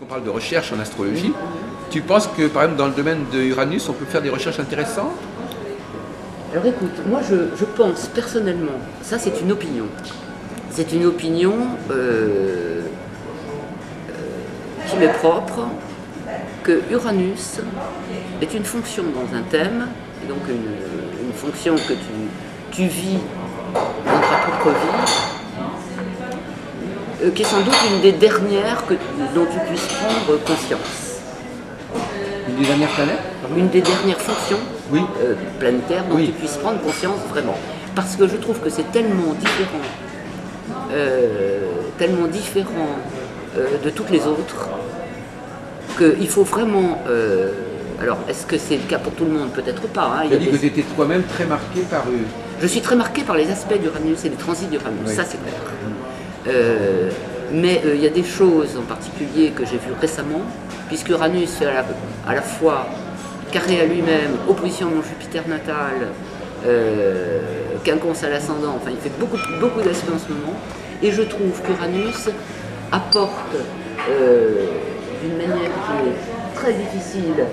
On parle de recherche en astrologie. Tu penses que, par exemple, dans le domaine de Uranus, on peut faire des recherches intéressantes? Alors écoute, moi je pense personnellement, ça c'est une opinion qui m'est propre, que Uranus est une fonction dans un thème, et donc une fonction que tu vis dans ta propre vie, qui est sans doute une des dernières dont tu puisses prendre conscience. Une des dernières planètes? Une des dernières fonctions Oui. Planétaires dont Oui. tu puisses prendre conscience vraiment. Parce que je trouve que c'est tellement différent de toutes les autres qu'il faut vraiment... alors, est-ce que c'est le cas pour tout le monde? Peut-être pas. Hein. Tu as dit que tu étais toi-même très marqué par eux. Je suis très marqué par les aspects d'Uranus et les transits d'Uranus, Oui. ça c'est clair. Mais il y a des choses en particulier que j'ai vues récemment, puisque Uranus fait à la fois carré à lui-même, opposition à mon Jupiter natal, quinconce à l'ascendant, enfin il fait beaucoup d'aspects en ce moment, et je trouve qu'Uranus apporte d'une manière qui est très difficile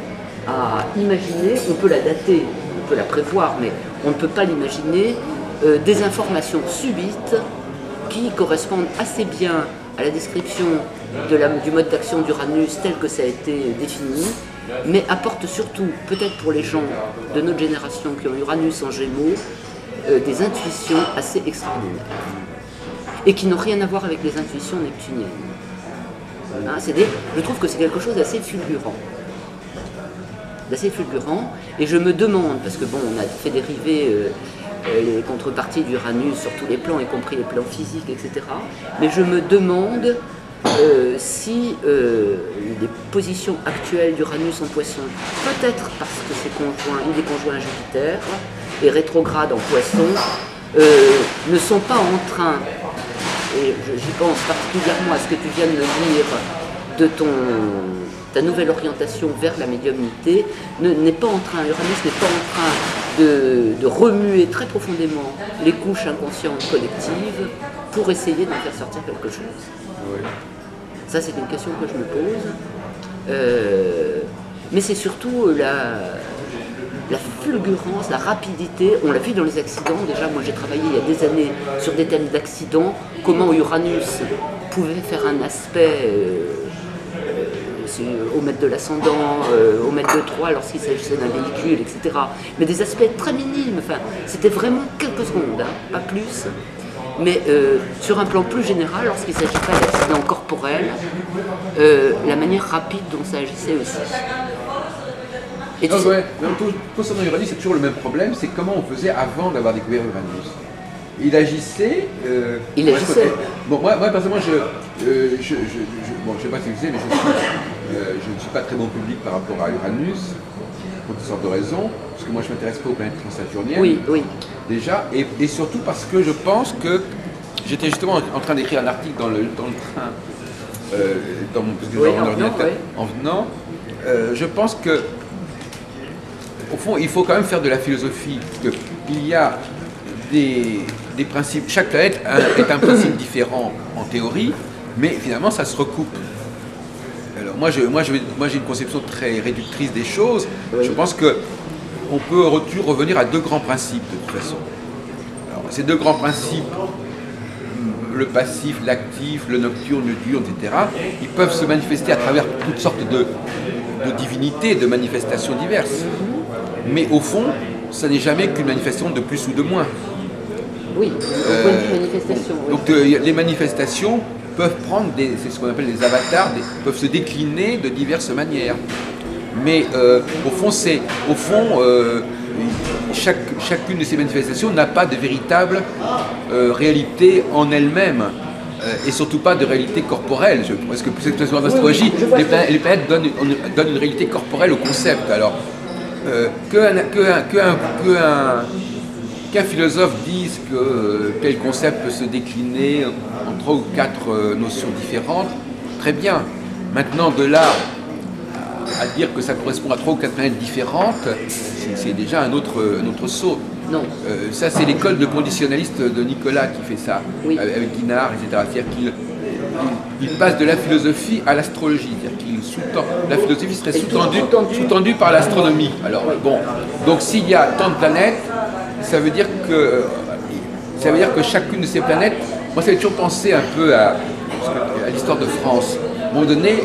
à imaginer, on peut la dater, on peut la prévoir, mais on ne peut pas l'imaginer, des informations subites qui correspondent assez bien à la description du mode d'action d'Uranus tel que ça a été défini, mais apporte surtout, peut-être pour les gens de notre génération qui ont Uranus en Gémeaux, des intuitions assez extraordinaires et qui n'ont rien à voir avec les intuitions neptuniennes. Hein, je trouve que c'est quelque chose d'assez fulgurant. Et je me demande, parce que bon, on a fait dériver les contreparties d'Uranus sur tous les plans, y compris les plans physiques, etc. Mais je me demande si les positions actuelles d'Uranus en Poisson, peut-être parce que il est conjoint à Jupiter et rétrograde en Poisson, ne sont pas en train, et j'y pense particulièrement à ce que tu viens de me dire de ta nouvelle orientation vers la médiumnité, Uranus n'est pas en train de remuer très profondément les couches inconscientes collectives pour essayer d'en faire sortir quelque chose. Oui. Ça, c'est une question que je me pose. Mais c'est surtout la fulgurance, la rapidité. On l'a vu dans les accidents. Déjà, moi, j'ai travaillé il y a des années sur des thèmes d'accidents. Comment Uranus pouvait faire un aspect au mètre de l'ascendant, au mètre de 3 lorsqu'il s'agissait d'un véhicule, etc. Mais des aspects très minimes. Enfin, c'était vraiment quelques secondes, hein, pas plus. Mais sur un plan plus général, lorsqu'il ne s'agit pas d'accidents corporels, la manière rapide dont ça agissait aussi. Et concernant Uranus, c'est toujours le même problème, c'est comment on faisait avant d'avoir découvert Uranus. Il agissait. Bon, moi personnellement, je sais pas si vous savez, mais je ne suis pas très bon public par rapport à Uranus, pour toutes sortes de raisons, parce que moi je ne m'intéresse pas aux planètes transsaturniennes. Oui. Déjà, et surtout parce que je pense que j'étais justement en train d'écrire un article dans le train, dans mon ordinateur, en venant. Je pense que, au fond, il faut quand même faire de la philosophie, parce qu'il y a des principes. Chaque planète est un principe différent en théorie, mais finalement ça se recoupe. Alors moi j'ai une conception très réductrice des choses. Oui. Je pense que on peut revenir à deux grands principes de toute façon. Alors, ces deux grands principes, le passif, l'actif, le nocturne, le diurne, etc., ils peuvent se manifester à travers toutes sortes de divinités, de manifestations diverses. Mais au fond, ça n'est jamais qu'une manifestation de plus ou de moins. Oui, manifestation. Oui. Donc les manifestations peuvent prendre c'est ce qu'on appelle des avatars, peuvent se décliner de diverses manières. Mais au fond, chacune de ces manifestations n'a pas de véritable réalité en elle-même. Et surtout pas de réalité corporelle. Parce que cette façon d'astrologie, les planètes donnent une réalité corporelle au concept. Alors, qu'un philosophe dise que tel concept peut se décliner en 3 ou 4 notions différentes, très bien. Maintenant, de là à dire que ça correspond à 3 ou 4 planètes différentes, c'est déjà un autre saut. Non. Ça, c'est l'école de conditionnaliste de Nicolas qui fait ça, oui. Avec Guinard, etc. C'est-à-dire qu'il il passe de la philosophie à l'astrologie. La philosophie serait sous-tendue par l'astronomie. Alors bon, donc s'il y a tant de planètes, ça veut dire que chacune de ces planètes, moi ça fait toujours penser un peu à l'histoire de France. À un moment donné,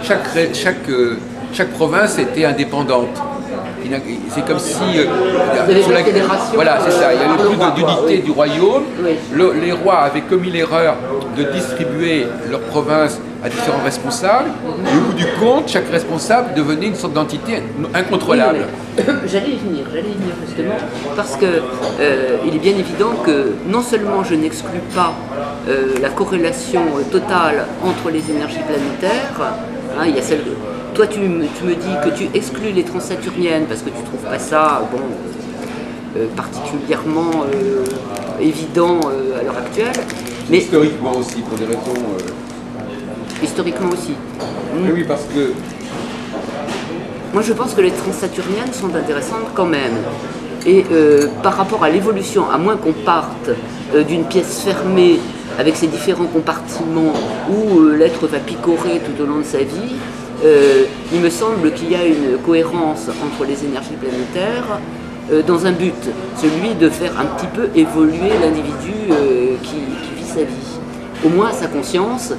chaque province était indépendante. C'est comme si voilà, c'est ça. Il n'y avait plus d'unité du royaume. Les rois avaient commis l'erreur de distribuer leur province à différents responsables. Et au bout du compte, chaque responsable devenait une sorte d'entité incontrôlable. J'allais y venir justement, parce que il est bien évident que non seulement je n'exclus pas la corrélation totale entre les énergies planétaires, hein, il y a celle de... Toi, tu me dis que tu exclus les transsaturniennes parce que tu ne trouves pas ça particulièrement évident à l'heure actuelle. Mais historiquement aussi, pour des raisons... Historiquement aussi. Oui, parce que... Moi, je pense que les transsaturniennes sont intéressantes quand même. Et par rapport à l'évolution, à moins qu'on parte d'une pièce fermée avec ses différents compartiments où l'être va picorer tout au long de sa vie, il me semble qu'il y a une cohérence entre les énergies planétaires dans un but, celui de faire un petit peu évoluer l'individu qui vit sa vie, au moins sa conscience,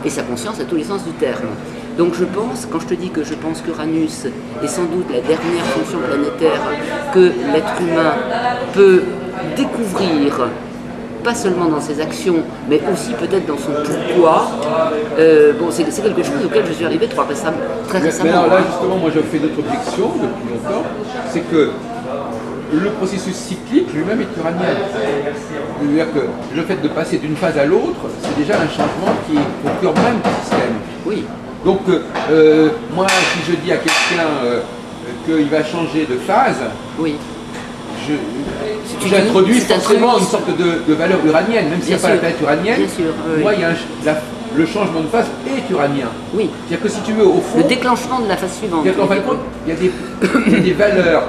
et sa conscience à tous les sens du terme. Donc je pense, quand je te dis que je pense qu'Uranus est sans doute la dernière fonction planétaire que l'être humain peut découvrir, pas seulement dans ses actions, mais aussi peut-être dans son pourquoi. C'est quelque chose auquel je suis arrivé très récemment. Mais alors là, justement, moi je fais d'autres objections depuis longtemps, c'est que le processus cyclique lui-même est uranien. C'est-à-dire que le fait de passer d'une phase à l'autre, c'est déjà un changement qui est au cœur même du système. Oui. Donc, moi, si je dis à quelqu'un qu'il va changer de phase, oui. J'introduis forcément une sorte de valeur uranienne, même s'il n'y a pas la planète uranienne. Bien sûr, oui. Moi, le changement de phase est uranien. Oui. C'est-à-dire que si tu veux, au fond... Le déclenchement de la phase suivante. En fin de compte, il y a des valeurs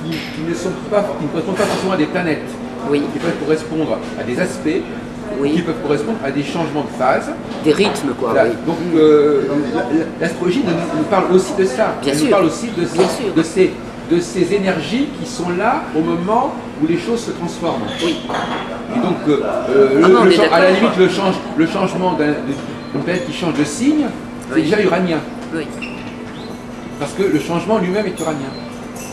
qui ne correspondent pas forcément à des planètes. Oui. Qui peuvent correspondre à des aspects, oui. Qui peuvent correspondre à des changements de phase. Des rythmes, quoi. Voilà. Oui. Donc, l'astrologie nous parle aussi de ça. Bien Elle sûr. nous parle aussi de ces énergies qui sont là au moment où les choses se transforment. Oui. Et donc, à la limite, le changement d'une planète qui change de signe, c'est déjà uranien. Oui. Parce que le changement lui-même est uranien.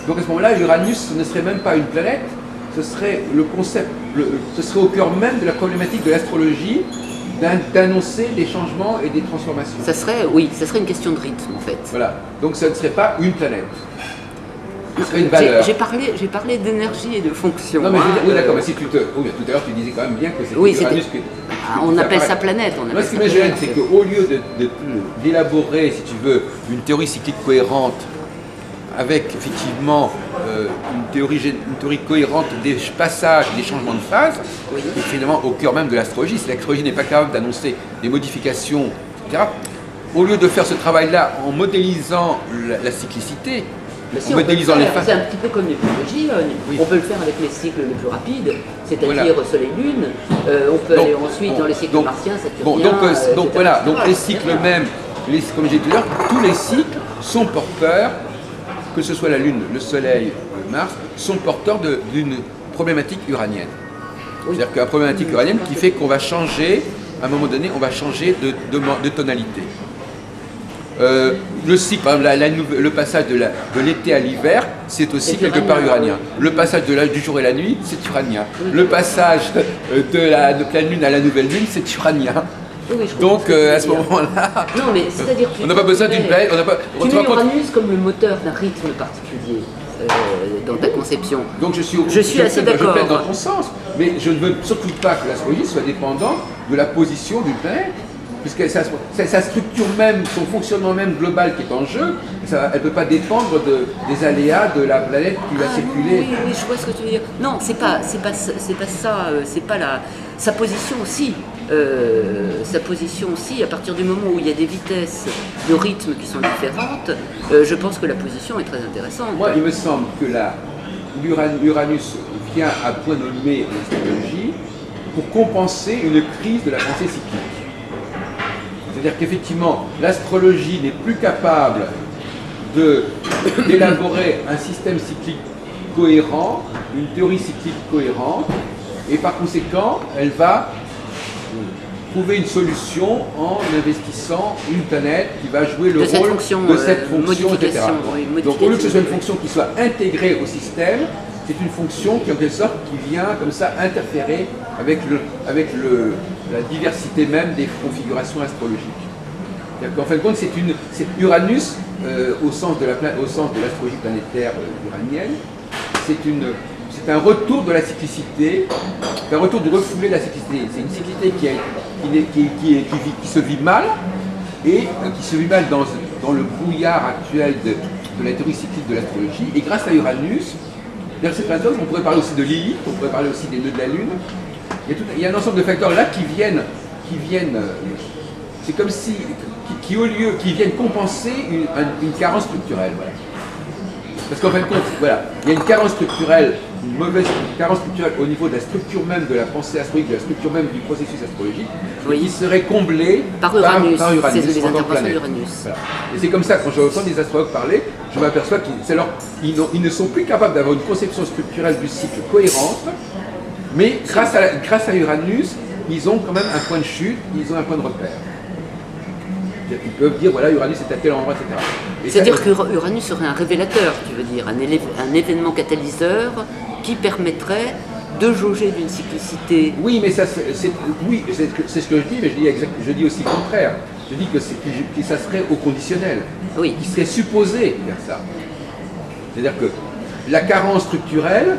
Donc à ce moment-là, Uranus ne serait même pas une planète, ce serait le concept, ce serait au cœur même de la problématique de l'astrologie, d'annoncer des changements et des transformations. Ça serait une question de rythme en fait. Voilà. Donc ça ne serait pas une planète. Ce serait une valeur. J'ai parlé d'énergie et de fonction. Non mais oui, d'accord, mais si tout à l'heure tu disais quand même bien que c'était Uranus que... on appelle ça planète. Moi, ce qui me gêne, c'est qu'au lieu d'élaborer, si tu veux, une théorie cyclique cohérente, avec effectivement une théorie cohérente des passages, des changements de phase, oui. qui est finalement au cœur même de l'astrologie. Si l'astrologie n'est pas capable d'annoncer des modifications, etc., au lieu de faire ce travail-là en modélisant la cyclicité, en modélisant les phases. C'est un petit peu comme l'écologie, oui. On peut le faire avec les cycles les plus rapides, c'est-à-dire Soleil-Lune, on peut aller ensuite dans les cycles martiens, saturniens. Donc voilà, donc les cycles même, comme j'ai dit tout à l'heure, tous les cycles sont porteurs, que ce soit la Lune, le Soleil, Mars, sont porteurs d'une problématique uranienne. Oui. C'est-à-dire qu'une problématique uranienne qui fait qu'on va changer, à un moment donné, on va changer de tonalité. Le cycle, par exemple, le passage de l'été à l'hiver, c'est aussi quelque part uranien. Le passage du jour et la nuit, c'est uranien. Le passage de la pleine lune à la nouvelle lune, c'est uranien. Oui, donc à ce moment-là, on n'a pas besoin d'une planète. Tu mets Uranus comme le moteur d'un rythme particulier dans ta conception. Donc je suis assez d'accord. Je plaide dans ton sens, mais je ne veux surtout pas que l'astrologie soit dépendante de la position d'une planète, puisque sa structure même, son fonctionnement même global qui est en jeu, elle ne peut pas dépendre des aléas de la planète qui va circuler. Oui, je vois ce que tu veux dire. Non, c'est pas ça, c'est pas sa position aussi. Sa position aussi, à partir du moment où il y a des vitesses de rythme qui sont différentes, je pense que la position est très intéressante. Moi, il me semble que l'Uranus vient à point nommé en astrologie pour compenser une crise de la pensée cyclique. C'est-à-dire qu'effectivement, l'astrologie n'est plus capable d'élaborer un système cyclique cohérent, une théorie cyclique cohérente, et par conséquent, elle va trouver une solution en investissant une planète qui va jouer le rôle de cette fonction, etc. Oui, donc au lieu que ce soit une fonction qui soit intégrée au système, c'est une fonction qui en quelque sorte qui vient comme ça interférer avec la diversité même des configurations astrologiques. C'est-à-dire qu'en fin de compte, c'est Uranus, au sens de l'astrologie planétaire uranienne, c'est un retour de la cyclicité, c'est un retour du refoulé de la cyclicité. C'est une cyclicité qui se vit mal, et qui se vit mal dans le brouillard actuel de la théorie cyclique de l'astrologie. Et grâce à Uranus, dans cette phase, on pourrait parler aussi de Lilith, on pourrait parler aussi des nœuds de la Lune. Il y a un ensemble de facteurs là qui viennent c'est comme si, qui viennent compenser une carence structurelle. Voilà. Parce qu'en fin de compte, voilà, il y a une carence structurelle, une mauvaise carence structurelle au niveau de la structure même de la pensée astrologique, de la structure même du processus astrologique, qui serait comblée par Uranus. C'est les interventions d'Uranus. Voilà. Et c'est comme ça, quand j'entends des astrologues parler, je m'aperçois qu'ils ne sont plus capables d'avoir une conception structurelle du cycle cohérente, mais grâce à Uranus, ils ont quand même un point de chute, ils ont un point de repère. Ils peuvent dire, voilà, Uranus est à tel endroit, etc. C'est-à-dire qu'Uranus serait un révélateur, tu veux dire, un événement catalyseur qui permettrait de jauger d'une cyclicité. Oui, mais c'est ce que je dis, mais je dis aussi le contraire. Je dis que ça serait au conditionnel, qui serait supposé faire ça. C'est-à-dire que la carence structurelle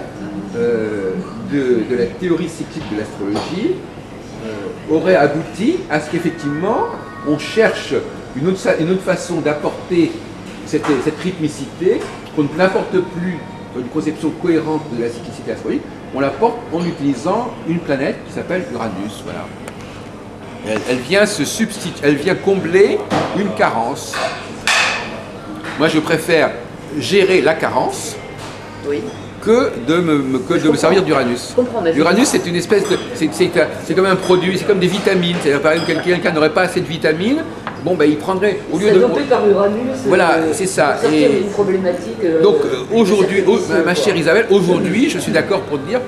de la théorie cyclique de l'astrologie aurait abouti à ce qu'effectivement on cherche une autre façon d'apporter cette rythmicité, qu'on n'apporte plus une conception cohérente de la cyclicité astrologique, on l'apporte en utilisant une planète qui s'appelle Uranus. Voilà. Elle vient se substituer, elle vient combler une carence. Moi, je préfère gérer la carence que de me servir d'Uranus. Uranus, c'est une espèce de... C'est comme un produit, c'est comme des vitamines. C'est-à-dire, par exemple, quelqu'un n'aurait pas assez de vitamines, bon, ben, il prendrait... Au lieu de... par Uranus, voilà, c'est ça. Et une problématique... Donc, aujourd'hui, ma chère Isabelle, aujourd'hui, je suis d'accord pour dire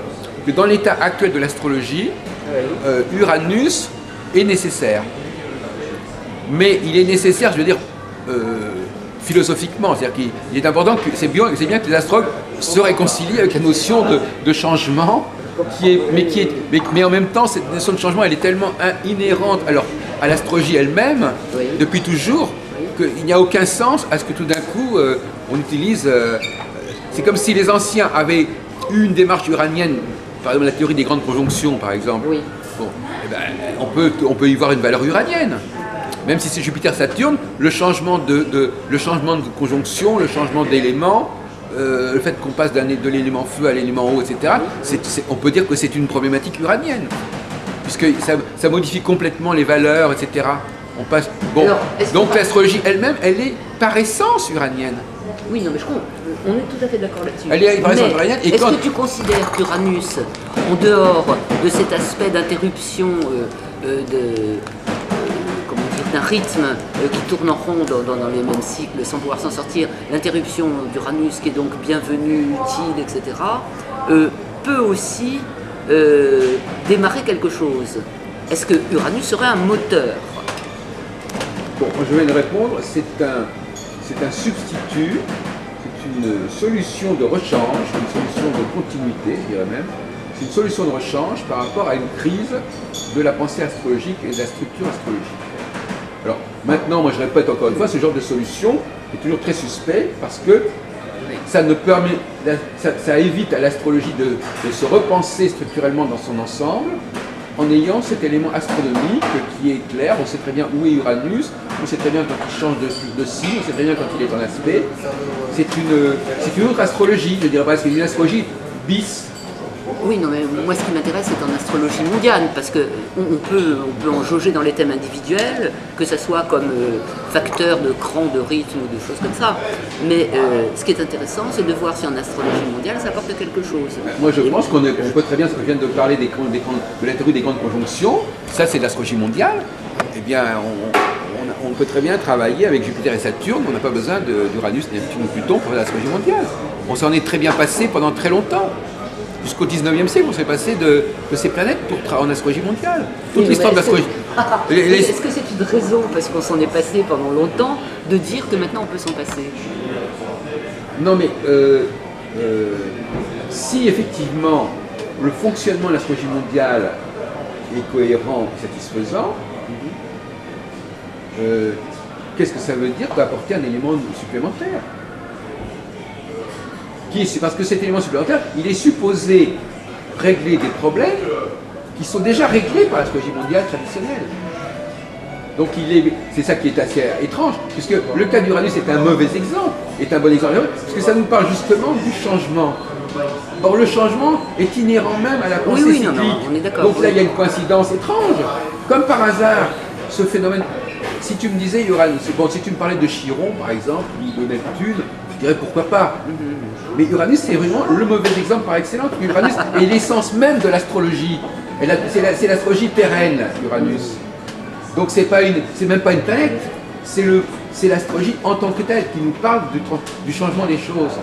que dans l'état actuel de l'astrologie, Uranus est nécessaire. Mais il est nécessaire, je veux dire... philosophiquement, c'est-à-dire qu'il est important, c'est bien que les astrologues se réconcilient avec la notion de changement, mais en même temps, cette notion de changement, elle est tellement inhérente à l'astrologie elle-même, depuis toujours, qu'il n'y a aucun sens à ce que tout d'un coup, on utilise... c'est comme si les anciens avaient eu une démarche uranienne, par exemple la théorie des grandes conjonctions, par exemple. Bon, eh ben, on peut y voir une valeur uranienne. Même si c'est Jupiter-Saturne, le changement de conjonction, le changement d'éléments, le fait qu'on passe de l'élément feu à l'élément eau, etc., on peut dire que c'est une problématique uranienne, puisque ça modifie complètement les valeurs, etc. On passe, bon. Alors, donc l'astrologie elle-même, elle est par essence uranienne. Oui, non, mais je comprends. On est tout à fait d'accord là-dessus. Elle est par essence uranienne. Est-ce que tu considères qu'Uranus, en dehors de cet aspect d'interruption d'un rythme qui tourne en rond dans les mêmes cycles sans pouvoir s'en sortir, l'interruption d'Uranus qui est donc bienvenue, utile, etc., peut aussi démarrer quelque chose. Est-ce que Uranus serait un moteur? Bon, je vais le répondre, c'est un substitut, c'est une solution de rechange, une solution de continuité, je dirais même. C'est une solution de rechange par rapport à une crise de la pensée astrologique et de la structure astrologique. Alors maintenant, moi je répète encore une fois, ce genre de solution est toujours très suspect parce que ça évite à l'astrologie de se repenser structurellement dans son ensemble en ayant cet élément astronomique qui est clair. On sait très bien où est Uranus, on sait très bien quand il change de signe, on sait très bien quand il est en aspect. C'est une autre astrologie, je dirais pas, c'est une astrologie bis. Oui, non, mais moi ce qui m'intéresse c'est en astrologie mondiale, parce qu'on peut en jauger dans les thèmes individuels, que ce soit comme facteur de cran, de rythme ou de choses comme ça. Mais ce qui est intéressant, c'est de voir si en astrologie mondiale ça apporte quelque chose. Moi je pense qu'on peut très bien, ce que je viens de parler de la théorie des grandes conjonctions, ça c'est de l'astrologie mondiale. Eh bien, on peut très bien travailler avec Jupiter et Saturne, on n'a pas besoin d'Uranus, Neptune ou Pluton pour faire l'astrologie mondiale. On s'en est très bien passé pendant très longtemps. Jusqu'au 19e siècle, on s'est passé de ces planètes en astrologie mondiale. Toute l'histoire de l'astrologie. Est-ce que c'est une raison, parce qu'on s'en est passé pendant longtemps, de dire que maintenant on peut s'en passer? Non mais, si effectivement le fonctionnement de l'astrologie mondiale est cohérent et satisfaisant, qu'est-ce que ça veut dire d'apporter un élément supplémentaire? Parce que cet élément supplémentaire, il est supposé régler des problèmes qui sont déjà réglés par l'astrologie mondiale traditionnelle. Donc c'est ça qui est assez étrange, puisque le cas d'Uranus est un mauvais exemple, est un bon exemple, parce que ça nous parle justement du changement. Or le changement est inhérent même à la pensée cyclique. Non, on est d'accord. Donc là il y a une coïncidence étrange. Comme par hasard, ce phénomène, si tu me disais Uranus, bon, si tu me parlais de Chiron par exemple, ou de Neptune, je dirais pourquoi pas. Mais Uranus, c'est vraiment le mauvais exemple par excellence. Uranus est l'essence même de l'astrologie. C'est l'astrologie pérenne, Uranus. Donc c'est même pas une planète, c'est l'astrologie en tant que telle qui nous parle du changement des choses.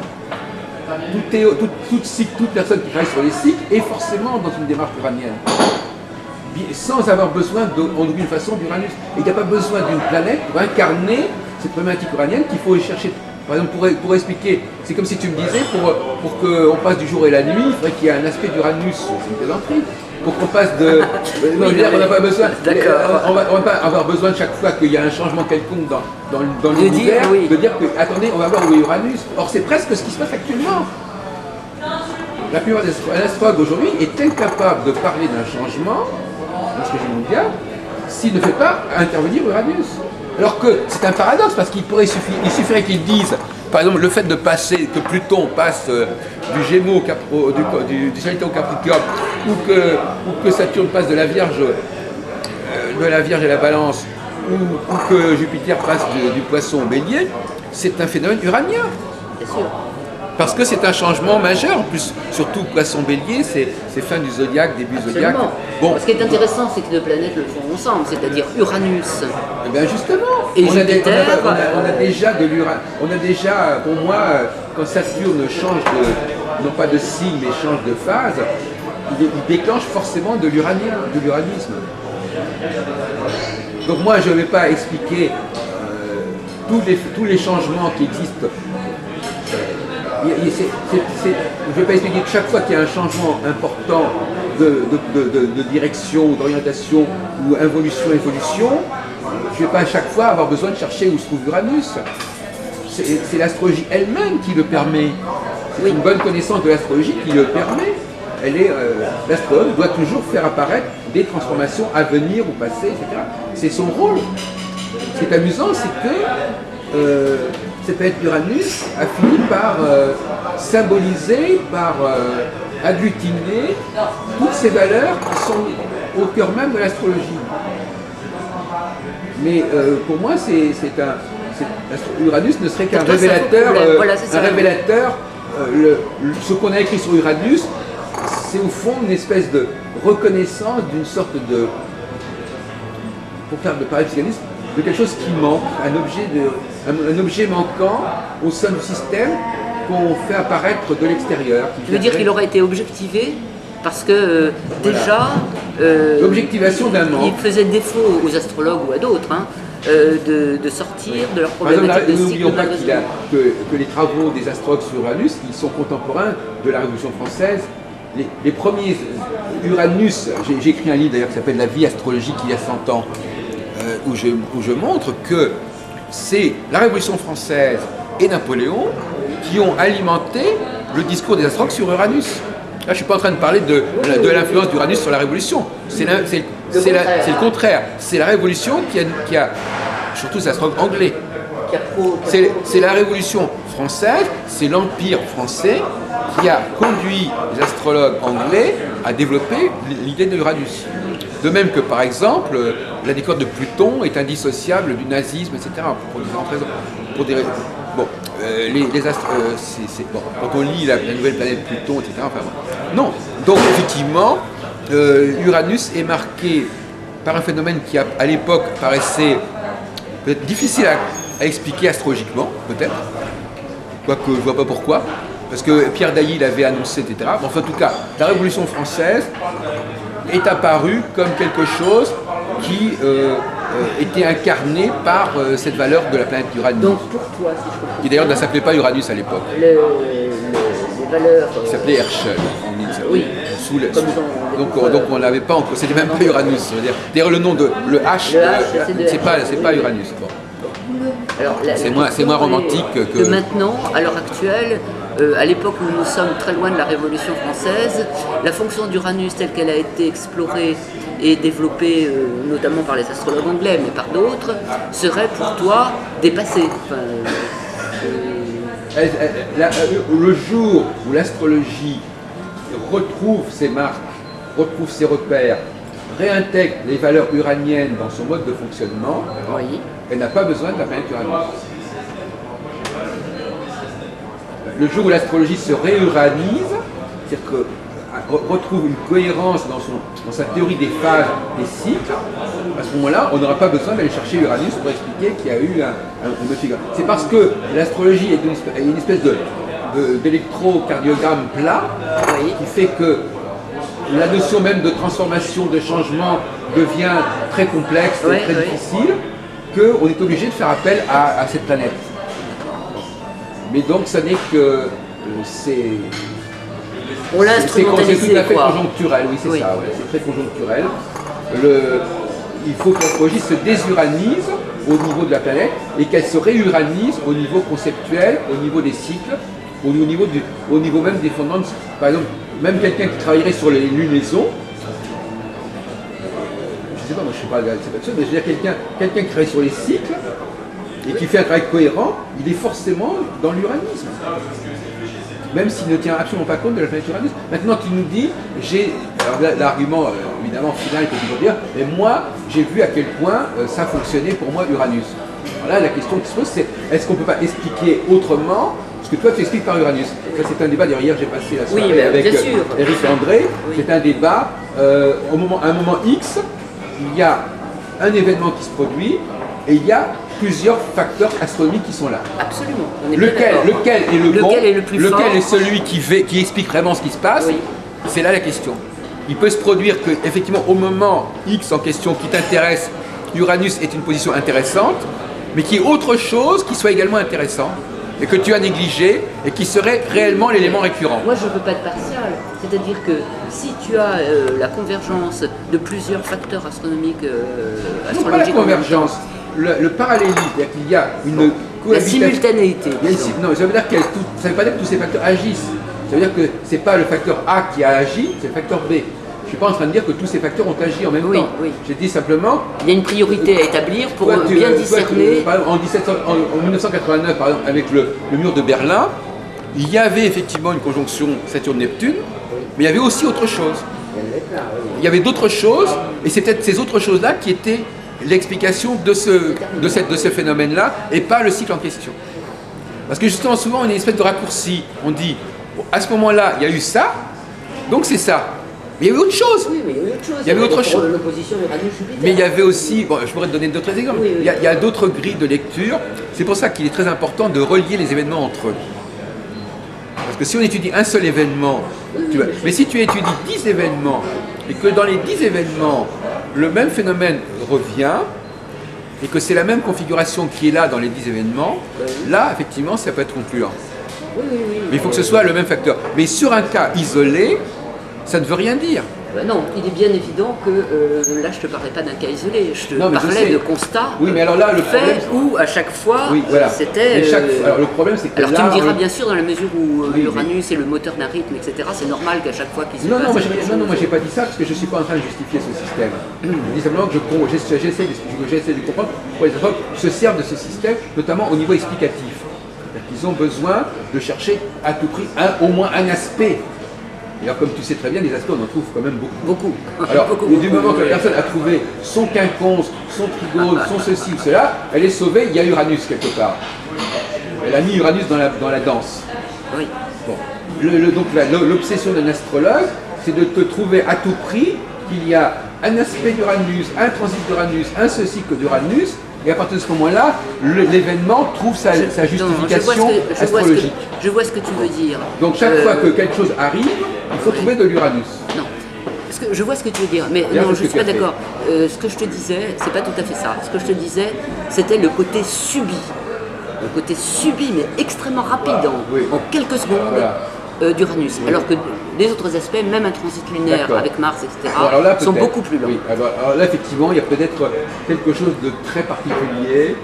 Toute personne qui travaille sur les cycles est forcément dans une démarche uranienne. Sans avoir besoin, en aucune façon, d'Uranus. Et il n'y a pas besoin d'une planète pour incarner cette problématique uranienne qu'il faut chercher. Par exemple, pour expliquer, c'est comme si tu me disais, pour qu'on passe du jour et la nuit, il faudrait qu'il y ait un aspect d'Uranus, c'est une plaisanterie. Pour qu'on passe de... non, on n'a pas besoin... On va pas avoir besoin chaque fois qu'il y a un changement quelconque dans l'univers, de dire que, attendez, on va voir où est Uranus. Or, c'est presque ce qui se passe actuellement. La plupart des astrologues aujourd'hui est incapable de parler d'un changement, dans l'astrologie mondiale, s'il ne fait pas intervenir Uranus. Alors que c'est un paradoxe, parce qu'il suffirait qu'ils disent, par exemple, le fait de passer, que Pluton passe du Gémeaux, du Sagittaire au Capricorne, ou que Saturne passe de la Vierge à la Balance, ou que Jupiter passe du Poisson au Bélier, c'est un phénomène uranien. Bien sûr. Parce que c'est un changement majeur, en plus, surtout Poisson-Bélier, c'est fin du zodiaque, début du zodiaque. Bon. Ce qui est intéressant, c'est que les deux planètes le font ensemble, c'est-à-dire Uranus. Eh bien justement, et Jupiter. On a déjà, pour moi, quand Saturne change non pas de signe, mais change de phase, il déclenche forcément de l'uranisme. Donc moi, je ne vais pas expliquer tous les changements qui existent. Je ne vais pas expliquer que chaque fois qu'il y a un changement important de direction, d'orientation ou évolution, je ne vais pas à chaque fois avoir besoin de chercher où se trouve Uranus. C'est l'astrologie elle-même qui le permet. C'est une bonne connaissance de l'astrologie qui le permet. L'astrologue doit toujours faire apparaître des transformations à venir ou passées, etc. C'est son rôle. Ce qui est amusant, c'est que cette planète Uranus a fini par symboliser, par agglutiner toutes ces valeurs qui sont au cœur même de l'astrologie. Mais pour moi, Uranus ne serait qu'un révélateur. Ce qu'on a écrit sur Uranus, c'est au fond une espèce de reconnaissance d'une sorte de, pour faire de parler psychanalyste, de quelque chose qui manque, un objet manquant au sein du système qu'on fait apparaître de l'extérieur. Tu veux dire qu'il aurait été objectivé parce que déjà l'objectivation d'un manque. Il faisait défaut aux astrologues ou à d'autres de sortir de leur problématique de cycle. N'oublions pas que les travaux des astrologues sur Uranus, ils sont contemporains de la Révolution française. Les premiers Uranus, j'ai écrit un livre d'ailleurs qui s'appelle La vie astrologique il y a 100 ans, où je montre que c'est la Révolution française et Napoléon qui ont alimenté le discours des astrologues sur Uranus. Là, je ne suis pas en train de parler de l'influence d'Uranus sur la Révolution. C'est le contraire. C'est la Révolution qui a surtout les astrologues anglais. C'est la Révolution française, c'est l'Empire français qui a conduit les astrologues anglais à développer l'idée de Uranus. De même que, par exemple, la découverte de Pluton est indissociable du nazisme, etc. Pour différentes raisons. Bon, les astres, bon, quand on lit la nouvelle planète Pluton, etc. Enfin, bon. Non. Donc, effectivement, Uranus est marqué par un phénomène qui, à l'époque, paraissait peut-être difficile à expliquer astrologiquement, peut-être. Quoique je ne vois pas pourquoi. Parce que Pierre Dailly l'avait annoncé, etc. Mais enfin, en tout cas, la Révolution française est apparue comme quelque chose qui était incarné par cette valeur de la planète Uranus. Donc pour toi, si je comprends. Qui d'ailleurs ne s'appelait pas Uranus à l'époque. Les valeurs. Il s'appelait Herschel en 1700. Oui. Donc on n'avait pas encore. C'était même pas Uranus. D'ailleurs le nom de le H, c'est pas Uranus. Bon. C'est moins romantique que maintenant, à l'heure actuelle. À l'époque où nous sommes très loin de la Révolution française, la fonction d'Uranus telle qu'elle a été explorée et développée notamment par les astrologues anglais, mais par d'autres, serait pour toi dépassée. Enfin, le jour où l'astrologie retrouve ses marques, retrouve ses repères, réintègre les valeurs uraniennes dans son mode de fonctionnement, oui. Elle n'a pas besoin de la planète Uranus. Le jour où l'astrologie se réuranise, c'est-à-dire que retrouve une cohérence dans sa théorie des phases, des cycles, à ce moment-là, on n'aura pas besoin d'aller chercher Uranus pour expliquer qu'il y a eu un figure. C'est parce que l'astrologie est une espèce d'électrocardiogramme plat qui fait que la notion même de transformation, de changement devient très complexe et très difficile, qu'on est obligé de faire appel à cette planète. Mais donc, ce n'est que on l'a instrumentalisé, c'est tout à fait conjoncturel, oui, c'est ça, c'est très conjoncturel. Il faut que l'astrologie se désuranise au niveau de la planète et qu'elle se réuranise au niveau conceptuel, au niveau des cycles, au niveau même des fondements. Par exemple, même quelqu'un qui travaillerait sur les lunaisons, je ne sais pas, moi je ne suis pas là-dessus, mais je veux dire quelqu'un qui travaille sur les cycles, et qui fait un travail cohérent, il est forcément dans l'uranisme. Même s'il ne tient absolument pas compte de la planète Uranus. Maintenant, tu nous dis, alors l'argument évidemment final que tu peux dire, mais moi, j'ai vu à quel point ça fonctionnait pour moi Uranus. Alors là, la question qui se pose, c'est est-ce qu'on ne peut pas expliquer autrement ce que toi tu expliques par Uranus? Ça, c'est un débat, d'ailleurs, hier j'ai passé la soirée avec Eric André. Oui. C'est un débat, à un moment X, il y a un événement qui se produit, et il y a plusieurs facteurs astronomiques qui sont là. Absolument. Lequel est le bon, est le plus fort. Lequel est celui qui explique vraiment ce qui se passe? Oui. C'est là la question. Il peut se produire que, effectivement, au moment X en question qui t'intéresse, Uranus est une position intéressante, mais qu'il y ait autre chose qui soit également intéressant, et que tu as négligé, et qui serait réellement l'élément récurrent. Moi, je ne veux pas être partial. C'est-à-dire que si tu as la convergence de plusieurs facteurs astronomiques, astrologiques... Non, pas la convergence. Le parallélisme, c'est-à-dire qu'il y a une la simultanéité. Non, ça veut dire ça ne veut pas dire que tous ces facteurs agissent. Ça veut dire que ce n'est pas le facteur A qui a agi, c'est le facteur B. Je ne suis pas en train de dire que tous ces facteurs ont agi en même temps. Oui. J'ai dit simplement... Il y a une priorité à établir pour bien discerner... Par exemple, en 1989, par exemple, avec le mur de Berlin, il y avait effectivement une conjonction Saturne-Neptune, mais il y avait aussi autre chose. Il y avait d'autres choses, et c'est peut-être ces autres choses-là qui étaient l'explication de ce phénomène-là, et pas le cycle en question. Parce que justement, souvent, on a une espèce de raccourci. On dit, à ce moment-là, il y a eu ça, donc c'est ça. Mais il y avait autre chose. Oui, mais il y avait autre chose. Il y avait autre chose. L'opposition Uranus-Jupiter. Mais il y avait aussi, bon, je pourrais te donner d'autres exemples. Oui. Il y a d'autres grilles de lecture. C'est pour ça qu'il est très important de relier les événements entre eux. Parce que si on étudie un seul événement, mais si tu étudies 10 événements, et que dans les 10 événements, le même phénomène revient, et que c'est la même configuration qui est là dans les 10 événements, là, effectivement, ça peut être concluant. Mais il faut que ce soit le même facteur. Mais sur un cas isolé, ça ne veut rien dire. Non, il est bien évident que là, je ne te parlais pas d'un cas isolé, je te parlais de constats faits où à chaque fois, c'était... Alors le problème, c'est que alors tu me diras bien sûr, dans la mesure où Uranus est le moteur d'un rythme, etc., c'est normal qu'à chaque fois qu'il se passe... Non, moi j'ai pas dit ça parce que je ne suis pas en train de justifier ce système. Je dis simplement que j'essaie de comprendre pourquoi les astrologues se servent de ce système, notamment au niveau explicatif. Ils ont besoin de chercher à tout prix au moins un aspect. D'ailleurs, comme tu sais très bien, les aspects, on en trouve quand même beaucoup. Alors, du moment que la personne a trouvé son quinconce, son trigone, son ceci ou cela, elle est sauvée, il y a Uranus quelque part. Elle a mis Uranus dans la danse. Oui. Bon. Donc l'obsession d'un astrologue, c'est de te trouver à tout prix qu'il y a un aspect d'Uranus, un transit d'Uranus, un ceci que d'Uranus, Et à partir de ce moment-là, l'événement trouve sa justification astrologique. Je vois ce que tu veux dire. Donc chaque fois que quelque chose arrive, il faut trouver de l'Uranus. Non. Je vois ce que tu veux dire, mais non, je ne suis pas d'accord. Ce que je te disais, c'est pas tout à fait ça. Ce que je te disais, c'était le côté subi. Le côté subi, mais extrêmement rapide, en quelques secondes, d'Uranus. Alors que les autres aspects, même un transit lunaire avec Mars, etc., sont beaucoup plus longs. Oui. Alors là, effectivement, il y a peut-être quelque chose de très particulier.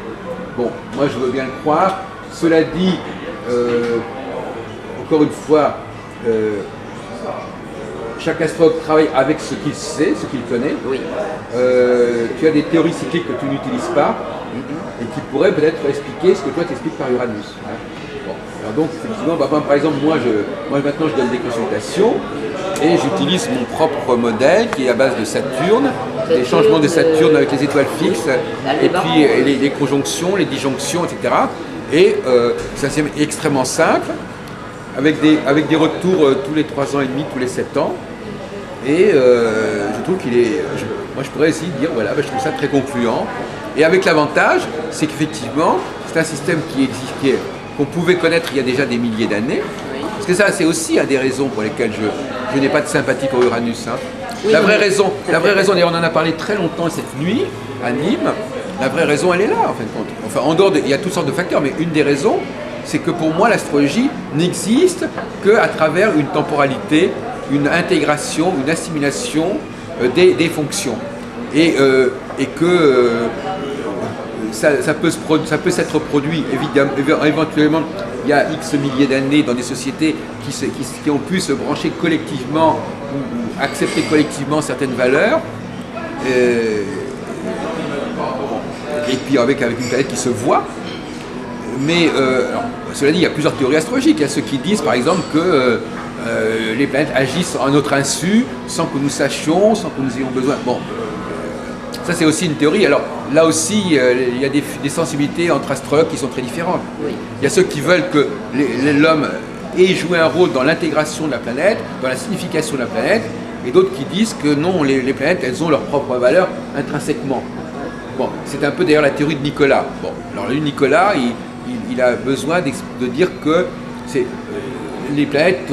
Bon, moi je veux bien le croire. Cela dit, encore une fois, chaque astrologue travaille avec ce qu'il sait, ce qu'il connaît. Oui. Tu as des théories cycliques que tu n'utilises pas et qui pourraient peut-être expliquer ce que toi t'expliques par Uranus. Bon. Alors donc, effectivement, par exemple, moi maintenant je donne des consultations et j'utilise mon propre modèle qui est à base de Saturne, des changements de Saturne avec les étoiles fixes, et puis les conjonctions, les disjonctions, etc. Et c'est un système extrêmement simple, avec des retours tous les 3 ans et demi, tous les 7 ans. Et je trouve qu'il est... moi je pourrais essayer de dire, voilà, je trouve ça très concluant. Et avec l'avantage, c'est qu'effectivement, c'est un système qui existe, qu'on pouvait connaître il y a déjà des milliers d'années. Parce que ça, c'est aussi une des raisons pour lesquelles je n'ai pas de sympathie pour Uranus. Hein. Oui, la vraie raison, d'ailleurs on en a parlé très longtemps cette nuit, à Nîmes, la vraie raison elle est là en fin de compte. Enfin, en dehors il y a toutes sortes de facteurs, mais une des raisons, c'est que pour moi l'astrologie n'existe qu'à travers une temporalité, une intégration, une assimilation des fonctions. Et que ça peut s'être produit, évidemment, éventuellement, il y a X milliers d'années dans des sociétés qui ont pu se brancher collectivement ou accepter collectivement certaines valeurs. Et puis avec une planète qui se voit. Mais alors, cela dit, il y a plusieurs théories astrologiques. Il y a ceux qui disent par exemple que les planètes agissent en notre insu sans que nous sachions, sans que nous ayons besoin. Bon, ça c'est aussi une théorie. Alors là aussi, il y a des sensibilités entre astrologues qui sont très différentes. Oui. Il y a ceux qui veulent que l'homme ait joué un rôle dans l'intégration de la planète, dans la signification de la planète, et d'autres qui disent que non, les planètes, elles ont leur propre valeur intrinsèquement. Bon, c'est un peu d'ailleurs la théorie de Nicolas. Bon, alors lui, Nicolas, il a besoin de dire que les planètes,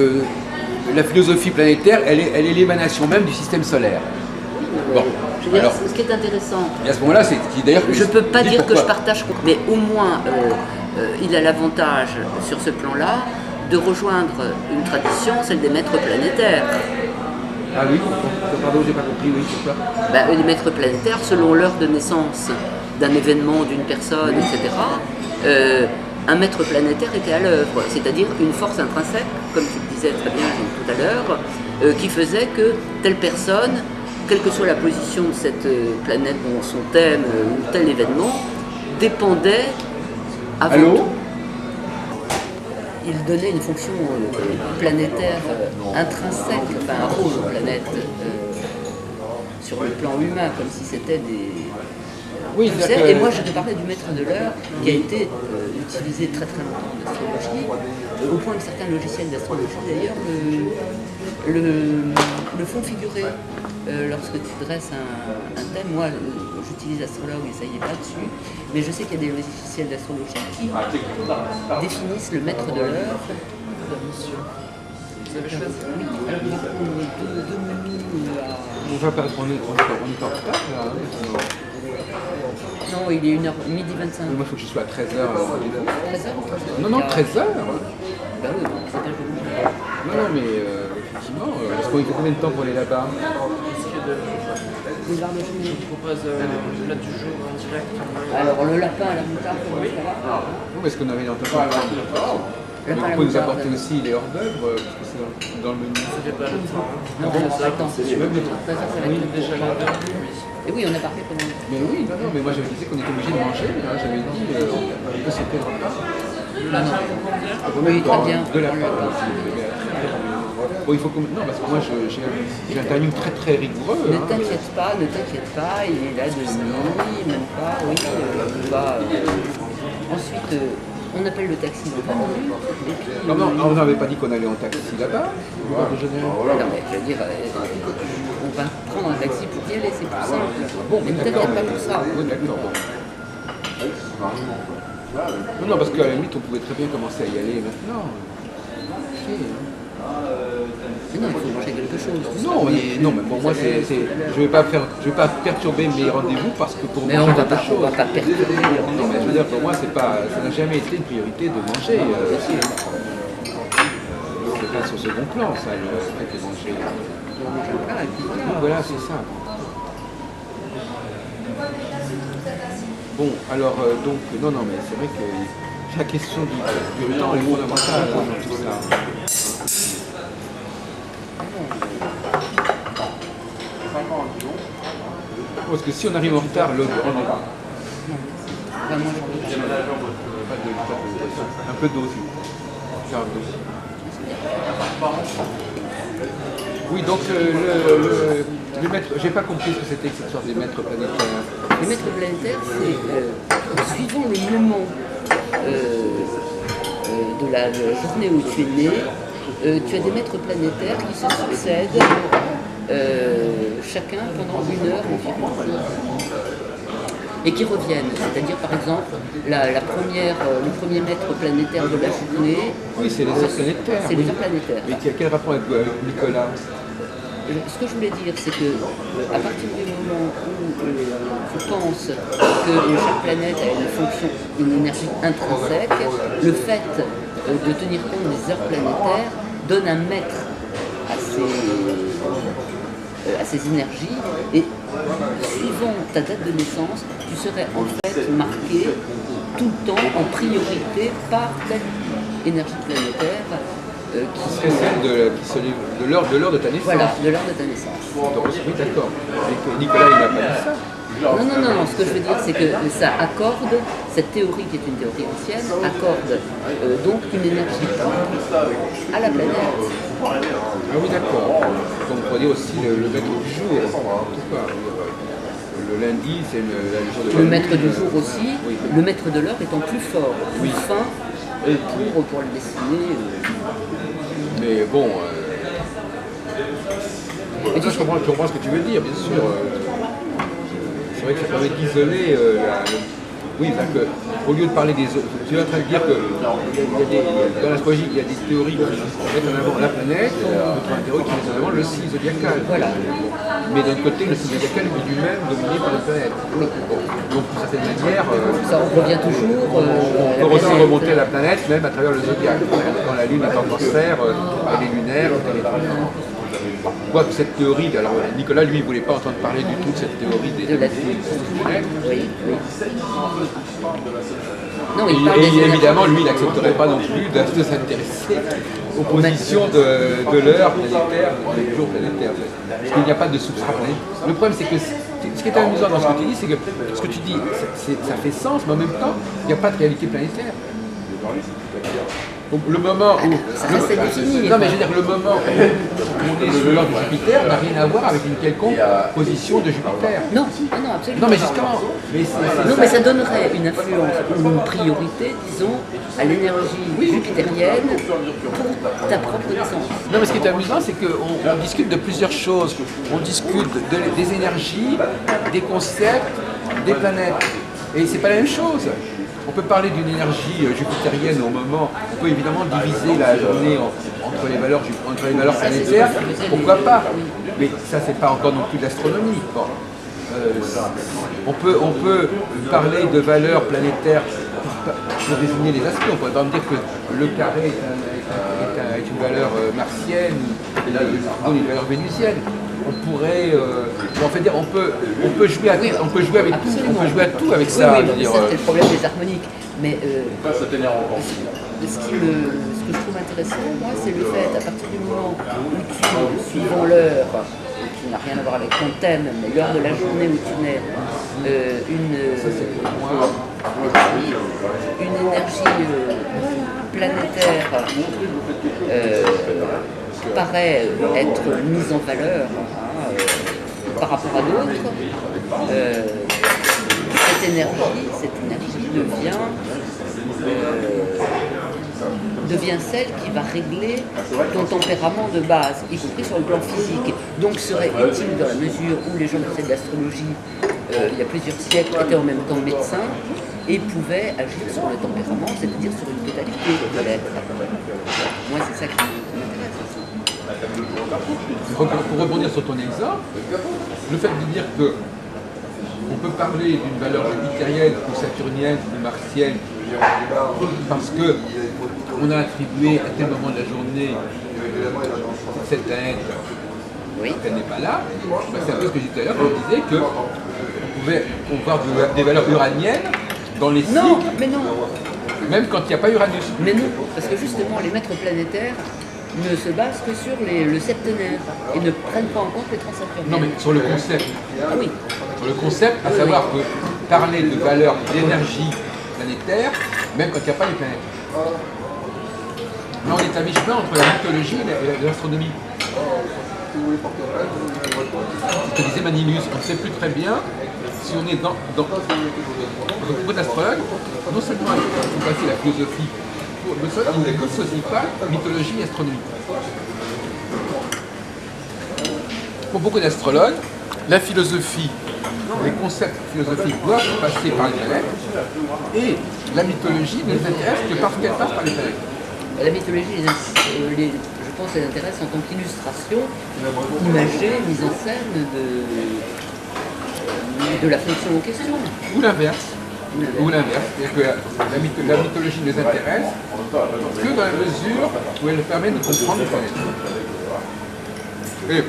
la philosophie planétaire, elle est l'émanation même du système solaire. Bon, je veux dire, ce qui est intéressant. Et à ce moment-là, c'est d'ailleurs. Je ne peux pas dire pourquoi. Que je partage, mais au moins, il a l'avantage sur ce plan-là de rejoindre une tradition, celle des maîtres planétaires. Ah oui, pardon, j'ai pas compris, oui, c'est quoi? Les maîtres planétaires, selon l'heure de naissance d'un événement, d'une personne, etc., un maître planétaire était à l'œuvre, c'est-à-dire une force intrinsèque, comme tu le disais très bien tout à l'heure, qui faisait que telle personne, quelle que soit la position de cette planète dans son thème ou tel événement, dépendait avant tout. Il donnait une fonction planétaire intrinsèque, enfin un rôle aux planètes sur le plan humain, comme si c'était des... Oui, et moi je te parlais du maître de l'heure qui a été utilisé très très longtemps en astrologie, au point que certains logiciels d'astrologie d'ailleurs le font figurer. Lorsque tu dresses un thème, moi j'utilise astrologue et ça y est pas dessus, mais je sais qu'il y a des logiciels d'astrologie qui définissent le maître de l'heure. Vous avez choisi? Oui, alors il y a deux menus à... On est en retard là. Non, il est 1h, midi 25. Moi il faut que je sois à 13h. 13h? Non, 13h. Bah oui, c'est un jeu. Non, mais effectivement, est-ce qu'il faut combien de temps pour aller là-bas? Boulevard de Cheminée. Je vous propose le plat du jour en direct. Alors le lapin à la moutarde, comment ça va? Oui, parce qu'on avait entendu parler. Vous pouvez nous apporter aussi les hors-d'œuvre, parce que c'est dans le menu. C'était pas le temps. Non, attends, c'est même le temps. Oui, déjà l'heure. Et oui, on a parlé pendant. Mais oui, non, mais moi j'avais dit qu'on était obligé de manger, hein, j'avais dit que c'était le repas. Oui, très bien. De la part. Bon, il faut que... Non, parce que moi j'ai un timing très très rigoureux. Ne t'inquiète pas, il est là de nuit, même pas, oui, on va... Ensuite, on appelle le taxi dans 20 minutes. Non, on n'avait pas dit qu'on allait en taxi là-bas. Non, mais je veux dire, on va prendre un taxi pour y aller, c'est plus simple. Bon, mais ne t'inquiète pas pour ça. Oui, d'accord. Non, parce qu'à la limite, on pouvait très bien commencer à y aller maintenant. Mais non, il faut manger quelque chose. Non, mais pour moi, je vais pas perturber mes rendez-vous parce que pour Mais moi, on va pas perturber. Non, mais je veux dire, pour moi, ça n'a jamais été une priorité de manger. C'est pas sur second plan, ça, le fait de manger. Donc, voilà, c'est ça. Bon, alors, donc, non, mais c'est vrai que la question du temps est fondamentale dans tout ça. Parce que si on arrive en retard, on est un peu d'eau aussi. Oui, donc le maître, j'ai pas compris ce que c'était que cette sorte de maître planétaire. Les maîtres planétaires, c'est suivant le moment de la journée où tu es né, tu as des maîtres planétaires qui se succèdent chacun pendant 1 heure environ. Et qui reviennent, c'est-à-dire par exemple le premier maître planétaire de la journée. Oui, c'est les heures planétaires. C'est les heures planétaires. Mais quel rapport avec Nicolas? Ce que je voulais dire, c'est que à partir du moment où tu penses que chaque planète a une fonction, une énergie intrinsèque, le fait de tenir compte des heures planétaires donne un maître à ces énergies, et suivant ta date de naissance, tu serais en fait marqué tout le temps en priorité par telle énergie planétaire qui serait celle de l'heure de ta naissance. Voilà, de l'heure de ta naissance. Oui, d'accord. Nicolas, il n'a pas dit ça. Non, ce que je veux dire, c'est que ça accorde, cette théorie qui est une théorie ancienne, accorde donc une énergie à la planète. Ah oui, d'accord. Donc on pourrait dire aussi le maître du jour, en tout cas. Le lundi, c'est la jour de le maître du jour aussi, oui. Le maître de l'heure étant plus fort, plus fin pour le dessiner. Mais bon, je comprends ce que tu veux dire, bien sûr. C'est vrai que ça permet d'isoler oui, au lieu de parler des autres, tu es en train de dire que dans l'astrologie, il y a des théories qui mettent en avant la planète, d'autres théories qui mettent en avant le signe zodiacal. Voilà. Mais d'un côté, le signe zodiacal est lui-même dominé par la planète. Donc, d'une certaine manière, ça revient toujours. on peut aussi remonter à la planète, même à travers le zodiaque. Quand la Lune est en cancer, elle est lunaire, elle est... Quoique cette théorie, alors Nicolas lui il ne voulait pas entendre parler du tout de cette théorie de la oui. Non, et évidemment lui il n'accepterait pas non plus de s'intéresser aux positions de l'heure planétaire, des jours planétaires. Parce qu'il n'y a pas de substrat planétaire. Le problème c'est que ce qui est amusant dans ce que tu dis, c'est que ce que tu dis, ça fait sens, mais en même temps, il n'y a pas de réalité planétaire. Donc, le moment où... Non mais je veux dire, le moment où on est sur l'heure de Jupiter n'a rien à voir avec une quelconque position de Jupiter. Non, absolument. Non mais justement... Mais ça donnerait une influence ou une priorité, disons, à l'énergie jupitérienne pour ta propre naissance. Non mais ce qui est amusant, c'est qu'on discute de plusieurs choses. On discute des énergies, des concepts, des planètes. Et c'est pas la même chose. On peut parler d'une énergie jupitérienne au moment, on peut évidemment diviser la journée entre les valeurs planétaires, pourquoi pas. Mais ça, c'est pas encore non plus de l'astronomie. Bon. On peut parler de valeurs planétaires pour désigner les aspects. On pourrait par exemple dire que le carré est une valeur martienne, une valeur vénusienne. On pourrait, on peut jouer à tout avec ça. Oui, ça c'est le problème des harmoniques. Mais ce que je trouve intéressant, moi, c'est le fait, à partir du moment où tu, suivant l'heure, qui n'a rien à voir avec ton thème, mais l'heure de la journée où tu nais, une énergie planétaire paraît être mise en valeur par rapport à d'autres, cette énergie devient celle qui va régler ton tempérament de base, y compris sur le plan physique. Donc serait utile dans la mesure où les gens qui font de l'astrologie il y a plusieurs siècles, étaient en même temps médecins et pouvaient agir sur le tempérament, c'est-à-dire sur une totalité de l'être. Moi, c'est ça qui m'intéresse aussi. Pour rebondir sur ton exemple, le fait de dire que on peut parler d'une valeur jupitérienne ou saturnienne ou martienne parce que on a attribué à tel moment de la journée cet être, qu'elle n'est pas là, bah, c'est un peu ce que j'ai dit tout à l'heure, quand je disais qu'on pouvait voir des valeurs uraniennes dans les cycles, Non, mais non. même quand il n'y a pas Uranus. Mais non, parce que justement, les maîtres planétaires ne se basent que sur le septenaire et ne prennent pas en compte les transsaturniennes. Non, mais sur le concept. Ah oui. Sur le concept, à savoir que parler de valeur d'énergie planétaire, même quand il n'y a pas les planètes. Là, on est à mi-chemin entre la mythologie et l'astronomie. Ce que disait Manilius, on ne sait plus très bien si on est dans beaucoup d'astrologues, non seulement ils font passer la philosophie, mais ils ne dissocient pas mythologie et astronomie. Pour beaucoup d'astrologues, la philosophie, les concepts philosophiques doivent passer par les planètes, et la mythologie ne les intéresse que parce qu'elle passe par les planètes. La mythologie, je pense, les intéresse en tant qu'illustration imagée, mise en scène de la fonction en question. Ou l'inverse. Ou l'inverse. C'est-à-dire que la mythologie ne les intéresse que dans la mesure où elle permet de comprendre les planètes. Et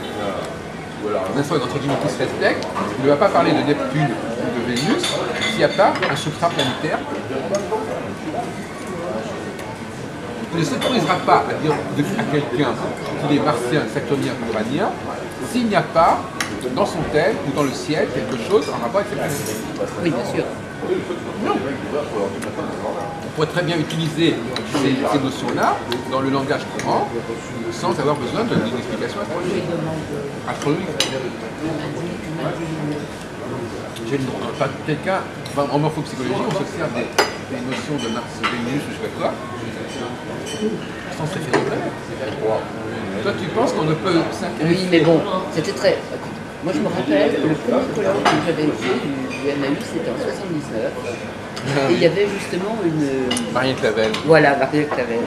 un astronome entre guillemets qui se respecte ne va pas parler de Neptune ou de Vénus s'il n'y a pas un substrat planétaire. Il ne s'autorisera pas à dire à quelqu'un qu'il est martien, saturnien ou uranien s'il n'y a pas dans son thème ou dans le ciel quelque chose en rapport avec cette planète. Oui, bien sûr. Non. On pourrait très bien utiliser ces notions-là dans le langage courant sans avoir besoin d'une explication astronomique. Pas quelqu'un, en morphopsychologie, on se sert des notions de Mars, Vénus ou je sais pas quoi, sans se référer aux planètes. Toi, tu penses qu'on ne peut s'intéresser... Oui, mais bon, c'était très... Moi, je me rappelle, le premier colloque que j'avais fait du MAU, c'était en 79. Et il y avait justement une... Marielle Clavel. Voilà, Marielle Clavel.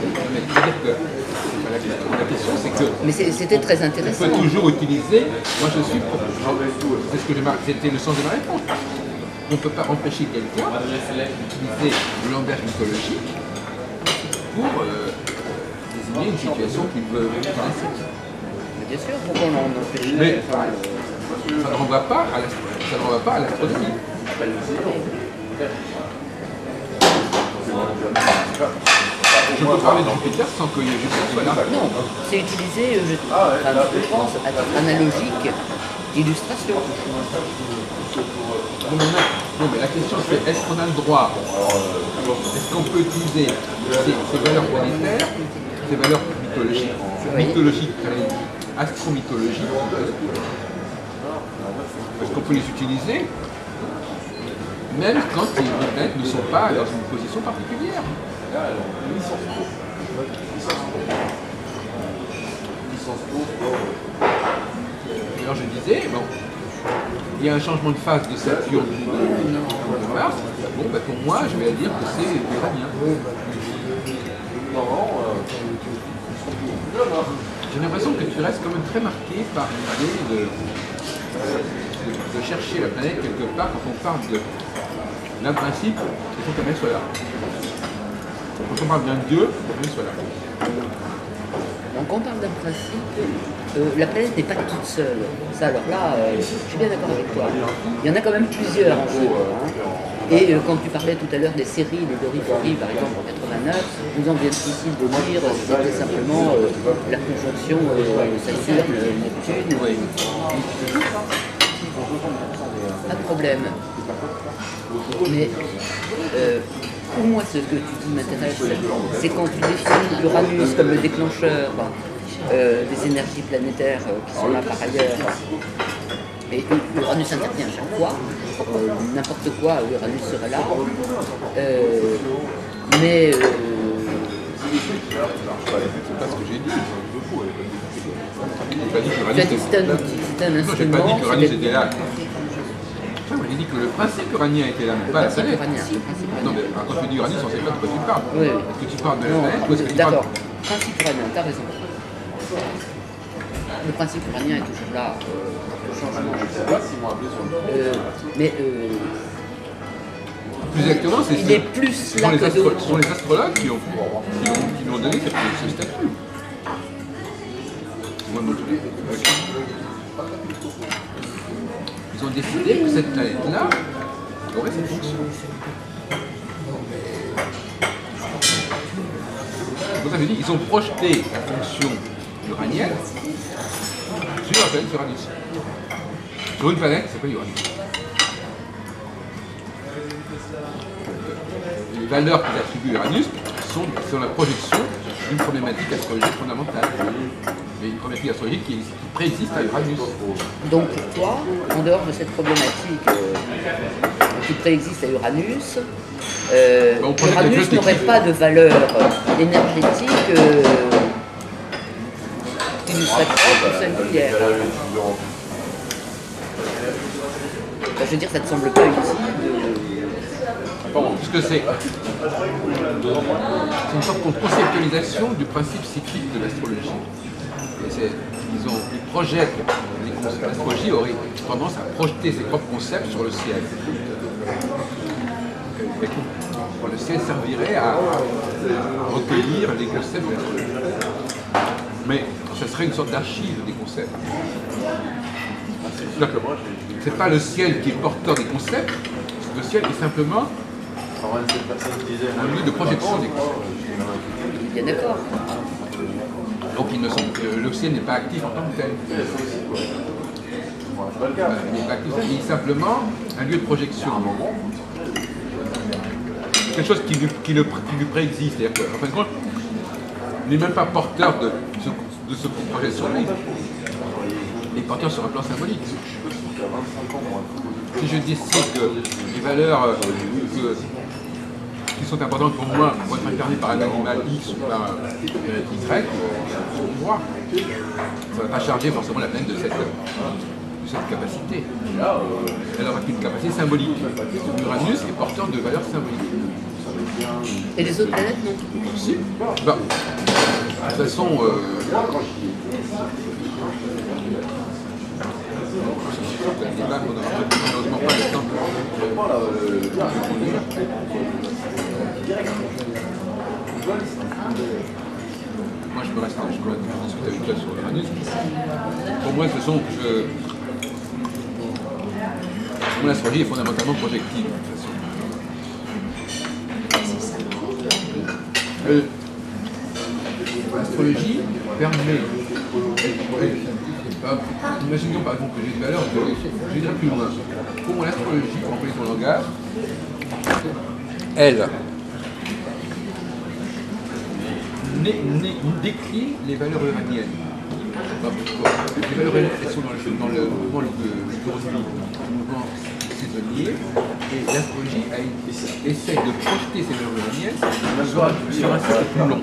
Mais c'est-à-dire que la question, c'est que... Mais c'était très intéressant. On peut toujours utiliser... Moi, je suis pour... C'est ce que j'ai marqué. C'était le sens de ma réponse. On ne peut pas empêcher quelqu'un d'utiliser le langage mythologique pour désigner une situation qu'il veut intéresser. Bien sûr, pourquoi on en empêche? Mais ça ne renvoie pas à l'astronomie. Je peux parler de Jupiter sans que Jupiter soit là. Non, c'est utilisé, je pense, à titre analogique d'illustration. Non, mais la question c'est, est-ce qu'on a le droit, est-ce qu'on peut utiliser ces valeurs planétaires, ces valeurs mythologiques, astro-mythologiques, est-ce qu'on peut les utiliser même quand les planètes ne sont pas dans une position particulière? Alors je disais, bon, il y a un changement de phase de Saturne de Mars. Bon, ben pour moi, je vais dire que c'est uranien. J'ai l'impression que tu restes quand même très marqué par l'idée de chercher la planète quelque part quand on parle d'un principe, il faut qu'elle soit là. Quand on parle d'un Dieu, il faut qu'elle soit là. Donc on parle d'un principe, la planète n'est pas toute seule. Ça, alors là, je suis bien d'accord avec toi. Il y en a quand même plusieurs en jeu. Hein. Et quand tu parlais tout à l'heure des séries, des Dorifori, par exemple en 89, nous en vient difficile de dire c'était simplement la conjonction Saturne, Neptune. Oui. Pas de problème. Mais pour moi, ce que tu dis m'intéresse, c'est quand tu définis Uranus comme le déclencheur des énergies planétaires qui sont là par ailleurs. Et Uranus intervient à chaque fois, n'importe quoi, Uranus serait là. Mais C'est pas ce que j'ai dit. pas dit que Tu as Uranus dit que c'est un outil, c'est un Non, j'ai instrument. pas dit que Uranus c'est était là. Moi, j'ai dit que le principe uranien était là, mais pas la principe planète. uranien, le principe Non, uranien. mais quand tu dis Uranus, on ne sait pas de quoi tu parles. Oui, oui. Est-ce que tu parles de la Non, planète ou est-ce que tu parles... d'accord. Principe uranien, t'as raison. Le principe uranien est toujours là. Le changement. Mais Plus exactement, c'est il est plus ce là sont les que d'autres. ce sont les astrologues qui lui ont donné ce statut. Moi, non plus. Ils ont décidé que cette planète-là aurait cette fonction. Donc ça veut dire qu'ils ont projeté la fonction uranienne sur la planète Uranus. Sur une planète qui s'appelle Uranus. Les valeurs qu'ils attribuent à Uranus sont la projection d'une problématique astrologique fondamentale. Mais une problématique astrologique qui préexiste à Uranus. Donc pour toi, en dehors de cette problématique qui préexiste à Uranus, on prenait quelque Uranus chose qui n'aurait existe. pas de valeur énergétique qui lui serait propre ou singulière. Enfin, je veux dire, ça ne te semble pas utile Puisque c'est une sorte de conceptualisation du principe cyclique de l'astrologie. Et ils projettent, l'astrologie aurait tendance à projeter ses propres concepts sur le ciel. Et le ciel servirait à recueillir les concepts de l'astrologie. Mais ça serait une sorte d'archive des concepts. C'est pas le ciel qui est porteur des concepts, le ciel est simplement un lieu de projection des concepts. Bien d'accord. Donc le ciel n'est pas actif en tant que tel. Il n'est pas actif, il est simplement un lieu de projection. Quelque chose qui lui préexiste. C'est-à-dire qu'en fin de compte, il n'est même pas porteur de ce projection-là. Il est porteur sur un plan symbolique. Si je décide que les valeurs qui sont importantes pour moi vont être incarnées par un animal X ou par un Y, on voit. Ça ne va pas charger forcément la planète de cette capacité. Elle aura qu'une capacité symbolique. Uranus est porteur de valeurs symboliques. Et les autres planètes, non? Si. Bah, de toute façon, malheureusement pas le temps. Moi je peux rester, je peux discuter avec toi sur Uranus. Pour moi, de toute façon, mon astrologie est fondamentalement projective. De toute façon. L'astrologie permet. Imaginons par exemple que j'ai une valeur, je vais dire plus loin. Pour moi, l'astrologie, pour employer son langage, elle décrit les valeurs uraniennes. Les valeurs uraniennes, elles sont dans le mouvement d'aujourd'hui, le mouvement saisonnier, et l'astrologie essaye de projeter ces valeurs uraniennes sur un cycle plus long.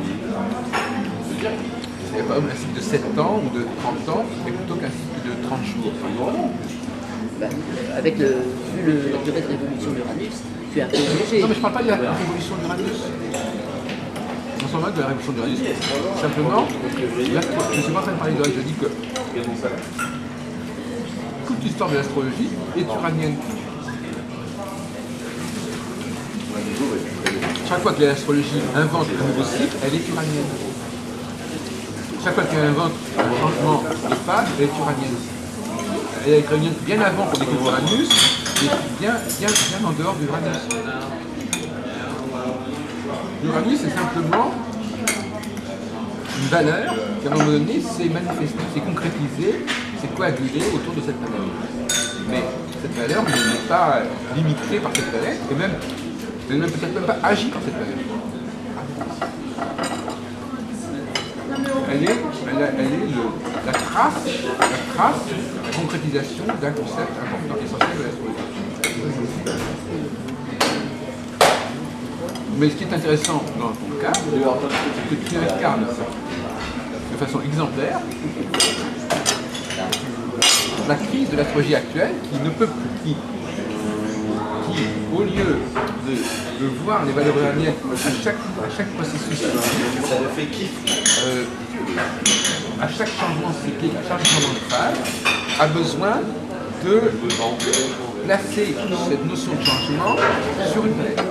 C'est pas un cycle de 7 ans ou de 30 ans, mais plutôt qu'un cycle de 30 jours. Bah, avec la durée de révolution d'Uranus, tu es un peu obligé. Non, mais je ne parle pas de la révolution d'Uranus. On s'en va de la révolution d'Uranus. Simplement, je ne suis pas en train de parler d'Uranus, je dis que toute l'histoire de l'astrologie est uranienne. Chaque fois que l'astrologie invente un nouveau cycle, elle est uranienne. Chaque fois qu'elle invente un changement de phase, elle est uranienne. Elle est uranienne bien avant qu'on découvre Uranus, et bien en dehors d'Uranus. L'Uranus est simplement une valeur qui à un moment donné s'est manifestée, s'est concrétisée, s'est coagulée autour de cette planète. Mais cette valeur n'est pas limitée par cette planète, et même peut-être même pas agie par cette planète. Elle est la trace, la concrétisation d'un concept important, essentiel de l'astrologie. Mais ce qui est intéressant dans ton cas, c'est que tu incarnes ça. de façon exemplaire la crise de l'astrologie actuelle qui ne peut plus, qui au lieu de voir les valeurs uraniennes à chaque processus, à chaque changement cyclique, à chaque changement de phase, a besoin de placer cette notion de changement sur une planète.